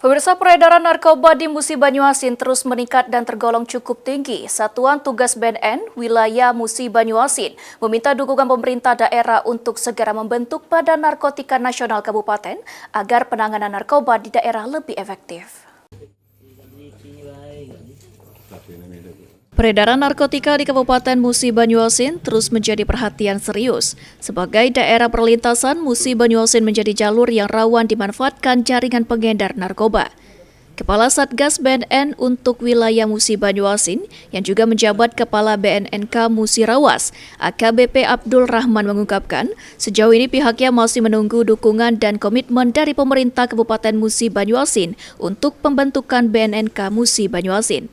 Pemirsa, peredaran narkoba di Musi Banyuasin terus meningkat dan tergolong cukup tinggi. Satuan Tugas BNN wilayah Musi Banyuasin meminta dukungan pemerintah daerah untuk segera membentuk Badan Narkotika Nasional Kabupaten agar penanganan narkoba di daerah lebih efektif. Peredaran narkotika di Kabupaten Musi Banyuasin terus menjadi perhatian serius. Sebagai daerah perlintasan, Musi Banyuasin menjadi jalur yang rawan dimanfaatkan jaringan pengedar narkoba. Kepala Satgas BNN untuk wilayah Musi Banyuasin, yang juga menjabat Kepala BNNK Musi Rawas, AKBP Abdul Rahman mengungkapkan, sejauh ini pihaknya masih menunggu dukungan dan komitmen dari pemerintah Kabupaten Musi Banyuasin untuk pembentukan BNNK Musi Banyuasin.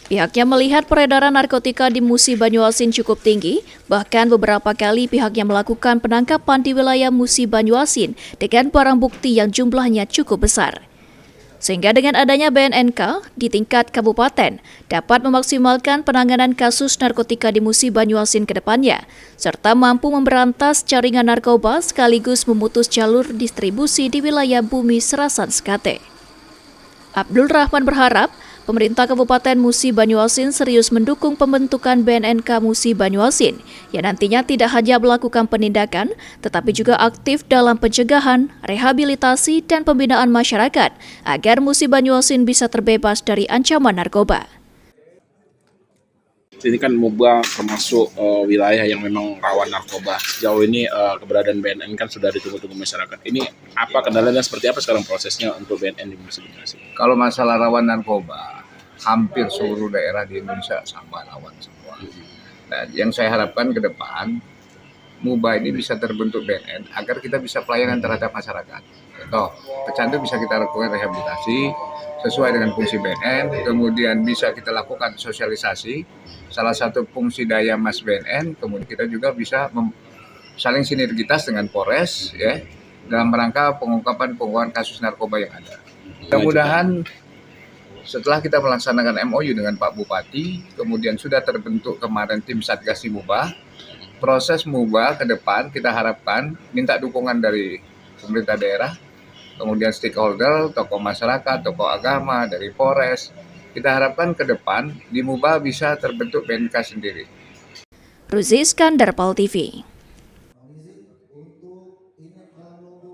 Pihaknya melihat peredaran narkotika di Musi Banyuasin cukup tinggi, bahkan beberapa kali pihaknya melakukan penangkapan di wilayah Musi Banyuasin dengan barang bukti yang jumlahnya cukup besar. Sehingga dengan adanya BNNK di tingkat kabupaten dapat memaksimalkan penanganan kasus narkotika di Musi Banyuasin ke depannya, serta mampu memberantas jaringan narkoba sekaligus memutus jalur distribusi di wilayah Bumi Serasan Sekate. Abdul Rahman berharap pemerintah Kabupaten Musi Banyuasin serius mendukung pembentukan BNNK Musi Banyuasin yang nantinya tidak hanya melakukan penindakan, tetapi juga aktif dalam pencegahan, rehabilitasi, dan pembinaan masyarakat agar Musi Banyuasin bisa terbebas dari ancaman narkoba. Ini kan Muba termasuk wilayah yang memang rawan narkoba. Sejauh ini keberadaan BNN kan sudah ditunggu-tunggu masyarakat. Ini apa kendalanya, seperti apa sekarang prosesnya untuk BNN di Musi Banyuasin? Kalau masalah rawan narkoba, hampir seluruh daerah di Indonesia sama rawan semua. Nah, yang saya harapkan ke depan, Muba ini bisa terbentuk BNN agar kita bisa pelayanan terhadap masyarakat. Contoh, pecandu bisa kita lakukan rehabilitasi sesuai dengan fungsi BNN, kemudian bisa kita lakukan sosialisasi. Salah satu fungsi daya mas BNN, kemudian kita juga bisa saling sinergitas dengan Polres, ya, dalam rangka pengungkapan kasus narkoba yang ada. Mudah-mudahan setelah kita melaksanakan MOU dengan Pak Bupati, kemudian sudah terbentuk kemarin tim Satgas di Muba, proses Muba ke depan kita harapkan minta dukungan dari pemerintah daerah, kemudian stakeholder, tokoh masyarakat, tokoh agama, dari Polres. Kita harapkan ke depan di Muba bisa terbentuk BNK sendiri. Ruzi Iskandar, PAL TV.